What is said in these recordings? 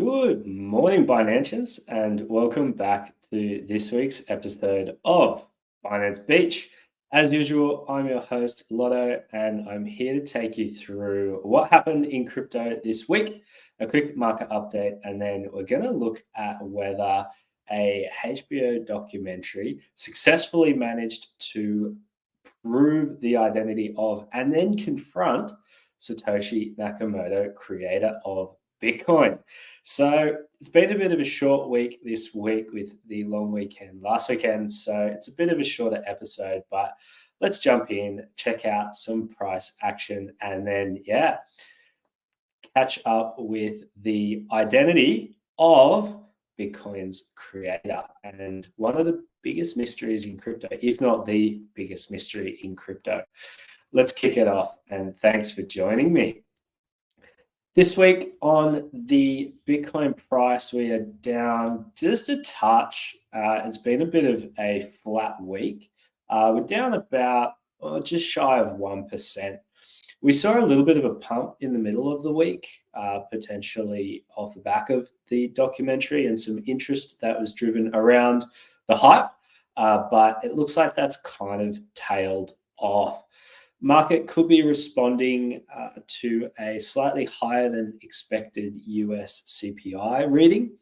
Good morning, Binanceans, and welcome back to this week's episode of Binance Beach. As usual, I'm your host, Lotto, and I'm here to take you through what happened in crypto this week, a quick market update, and then we're going to look at whether a HBO documentary successfully managed to prove the identity of and then confront Satoshi Nakamoto, creator of Bitcoin. So it's been a bit of a short week this week with the long weekend last weekend. So it's a bit of a shorter episode, but let's jump in, check out some price action, and then, catch up with the identity of Bitcoin's creator. And one of the biggest mysteries in crypto, if not the biggest mystery in crypto. Let's kick it off, and thanks for joining me. This week on the Bitcoin price, we are down just a touch. It's been a bit of a flat week. We're down about just shy of 1%. We saw a little bit of a pump in the middle of the week, potentially off the back of the documentary and some interest that was driven around the hype, but it looks like that's kind of tailed off. Market could be responding to a slightly higher than expected US CPI reading,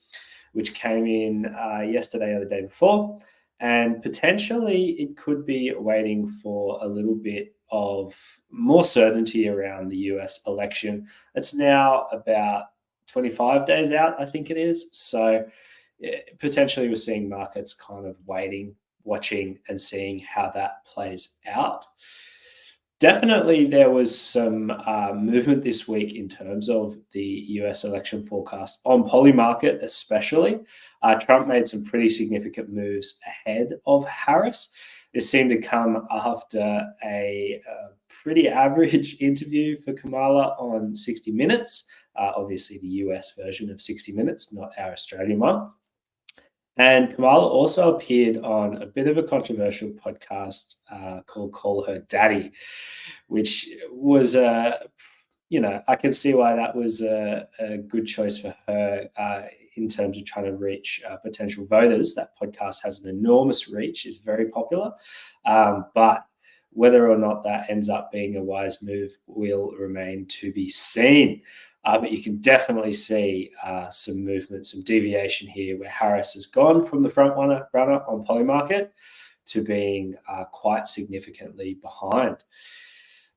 which came in yesterday or the day before. And potentially it could be waiting for a little bit of more certainty around the US election. It's now about 25 days out, I think it is. So potentially we're seeing markets kind of waiting, watching, and seeing how that plays out. Definitely, there was some movement this week in terms of the US election forecast on Polymarket, especially. Trump made some pretty significant moves ahead of Harris. This seemed to come after a pretty average interview for Kamala on 60 Minutes, obviously the US version of 60 Minutes, not our Australian one. And Kamala also appeared on a bit of a controversial podcast called Call Her Daddy, which was, I can see why that was a good choice for her in terms of trying to reach potential voters. That podcast has an enormous reach, it's very popular. But whether or not that ends up being a wise move will remain to be seen. But you can definitely see some movement, some deviation here where Harris has gone from the front runner on Polymarket to being quite significantly behind.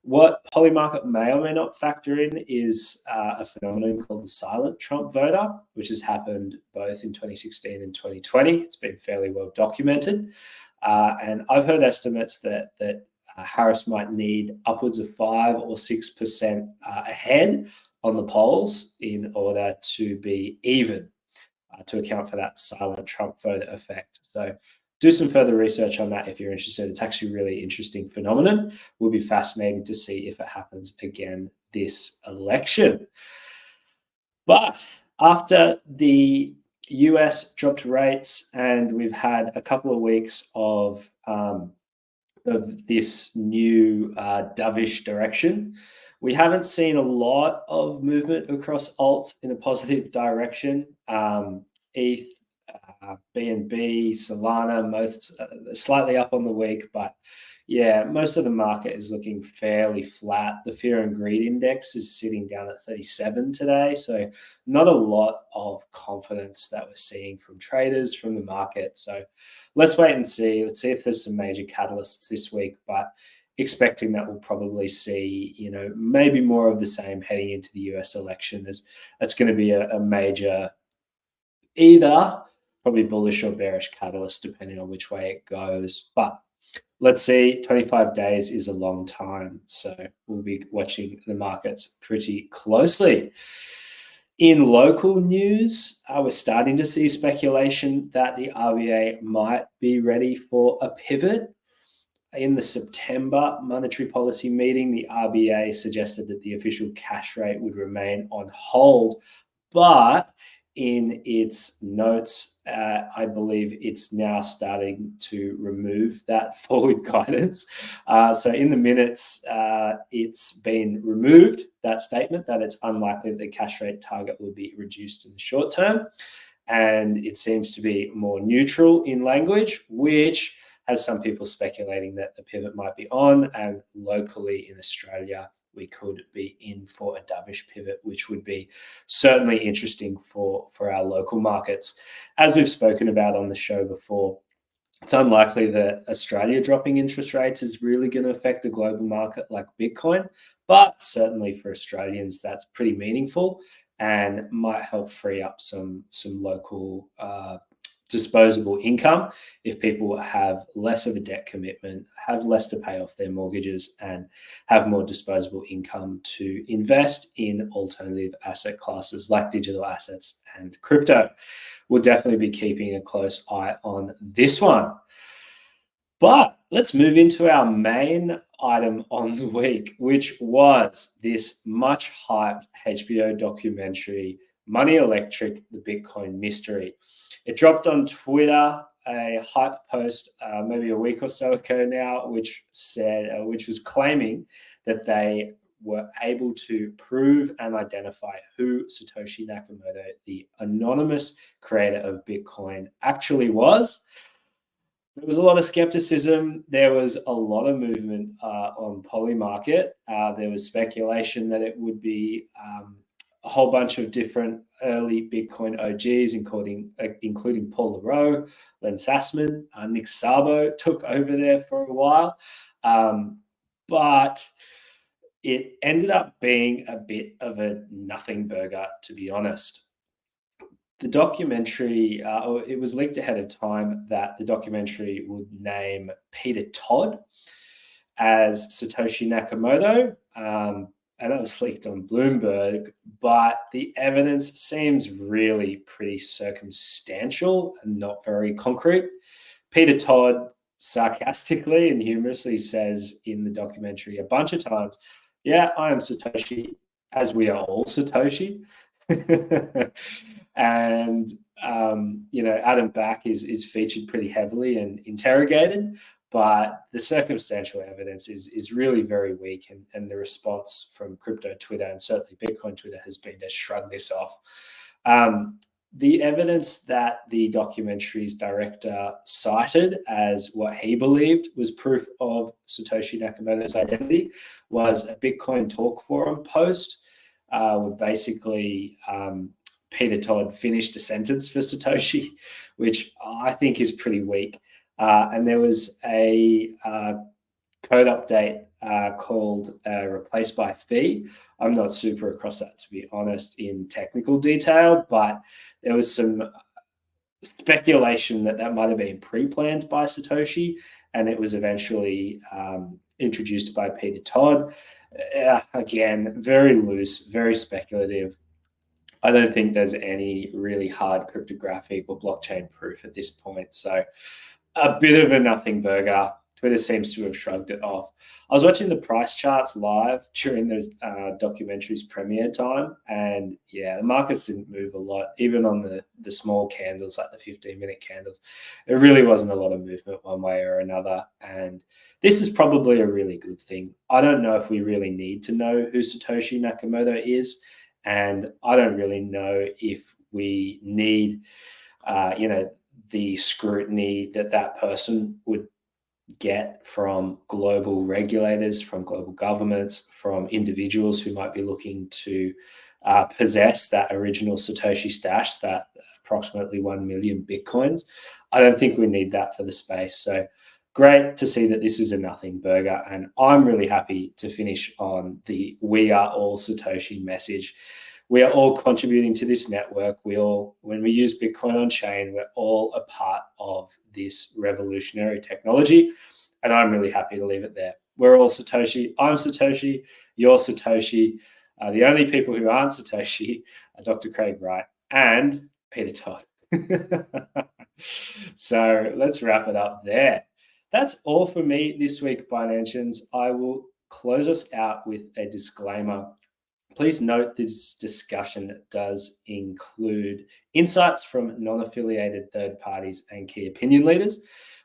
What Polymarket may or may not factor in is a phenomenon called the silent Trump voter, which has happened both in 2016 and 2020. It's been fairly well documented. And I've heard estimates that Harris might need upwards of 5 or 6% ahead on the polls in order to be even, to account for that silent Trump voter effect. So do some further research on that if you're interested. It's actually a really interesting phenomenon. Will be fascinating to see if it happens again this election. But after the US dropped rates and we've had a couple of weeks of this new dovish direction, we haven't seen a lot of movement across alts in a positive direction. ETH, BNB, Solana, most slightly up on the week, but yeah, most of the market is looking fairly flat. The fear and greed index is sitting down at 37 today, so not a lot of confidence that we're seeing from traders, from the market. So let's wait and see. Let's see if there's some major catalysts this week, but expecting that we'll probably see, maybe more of the same heading into the US election. As that's going to be a major, either probably bullish or bearish catalyst, depending on which way it goes. But let's see, 25 days is a long time. So we'll be watching the markets pretty closely. In local news, we're starting to see speculation that the RBA might be ready for a pivot. In the September monetary policy meeting, the RBA suggested that the official cash rate would remain on hold, but in its notes, I believe it's now starting to remove that forward guidance. So in the minutes, it's been removed, that statement, that it's unlikely that the cash rate target will be reduced in the short term. And it seems to be more neutral in language, which has some people speculating that the pivot might be on, and locally in Australia, we could be in for a dovish pivot, which would be certainly interesting for our local markets. As we've spoken about on the show before, it's unlikely that Australia dropping interest rates is really going to affect a global market like Bitcoin, but certainly for Australians, that's pretty meaningful and might help free up some local disposable income if people have less of a debt commitment, have less to pay off their mortgages, and have more disposable income to invest in alternative asset classes like digital assets and crypto. We'll definitely be keeping a close eye on this one. But let's move into our main item on the week, which was this much hyped HBO documentary, Money Electric, The Bitcoin Mystery. It dropped on Twitter, a hype post maybe a week or so ago now, which was claiming that they were able to prove and identify who Satoshi Nakamoto, the anonymous creator of Bitcoin, actually was. There was a lot of skepticism. There was a lot of movement on Polymarket. There was speculation that it would be a whole bunch of different early Bitcoin OGs, including Paul Leroux, Len Sassman, Nick Szabo took over there for a while. But it ended up being a bit of a nothing burger, to be honest. The documentary, it was leaked ahead of time that the documentary would name Peter Todd as Satoshi Nakamoto, and that was leaked on Bloomberg, but the evidence seems really pretty circumstantial and not very concrete. Peter Todd sarcastically and humorously says in the documentary a bunch of times, "Yeah, I am Satoshi, as we are all Satoshi." And Adam Back is featured pretty heavily and interrogated, but the circumstantial evidence is really very weak, and the response from crypto Twitter and certainly Bitcoin Twitter has been to shrug this off. The evidence that the documentary's director cited as what he believed was proof of Satoshi Nakamoto's identity was a Bitcoin Talk Forum post where basically Peter Todd finished a sentence for Satoshi, which I think is pretty weak. And there was a code update called replace by fee. I'm not super across that, to be honest, in technical detail, but there was some speculation that might have been pre-planned by Satoshi, and it was eventually introduced by Peter Todd. Again, very loose, very speculative. I don't think there's any really hard cryptographic or blockchain proof at this point. So a bit of a nothing burger. Twitter seems to have shrugged it off. I was watching the price charts live during those documentaries premiere time, and yeah, the markets didn't move a lot, even on the small candles, like the 15-minute candles. There really wasn't a lot of movement one way or another, and this is probably a really good thing. I don't know if we really need to know who Satoshi Nakamoto is, and I don't really know if we need, the scrutiny that person would get from global regulators, from global governments, from individuals who might be looking to possess that original Satoshi stash, that approximately 1 million Bitcoins. I don't think we need that for the space. So great to see that this is a nothing burger. And I'm really happy to finish on the "we are all Satoshi" message. We are all contributing to this network. When we use Bitcoin on chain, we're all a part of this revolutionary technology. And I'm really happy to leave it there. We're all Satoshi. I'm Satoshi. You're Satoshi. The only people who aren't Satoshi are Dr. Craig Wright and Peter Todd. So let's wrap it up there. That's all for me this week, Binanceans. I will close us out with a disclaimer. Please note this discussion does include insights from non-affiliated third parties and key opinion leaders.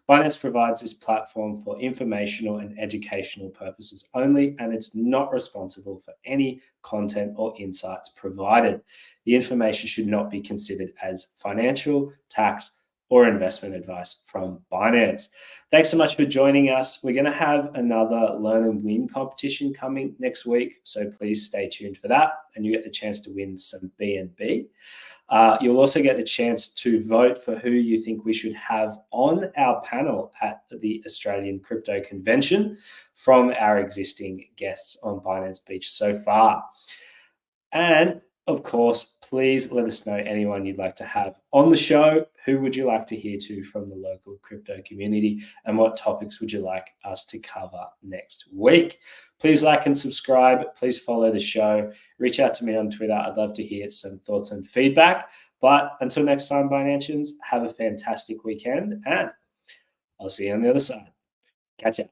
Binance provides this platform for informational and educational purposes only, and it's not responsible for any content or insights provided. The information should not be considered as financial, tax, or investment advice from Binance. Thanks so much for joining us. We're going to have another Learn and Win competition coming next week, so please stay tuned for that, and you get the chance to win some BNB. You'll also get the chance to vote for who you think we should have on our panel at the Australian Crypto Convention from our existing guests on Binance Beach so far. And of course, please let us know anyone you'd like to have on the show. Who would you like to hear to from the local crypto community, and what topics would you like us to cover next week? Please like and subscribe. Please follow the show. Reach out to me on Twitter. I'd love to hear some thoughts and feedback. But until next time, Binansians, have a fantastic weekend, and I'll see you on the other side. Catch ya.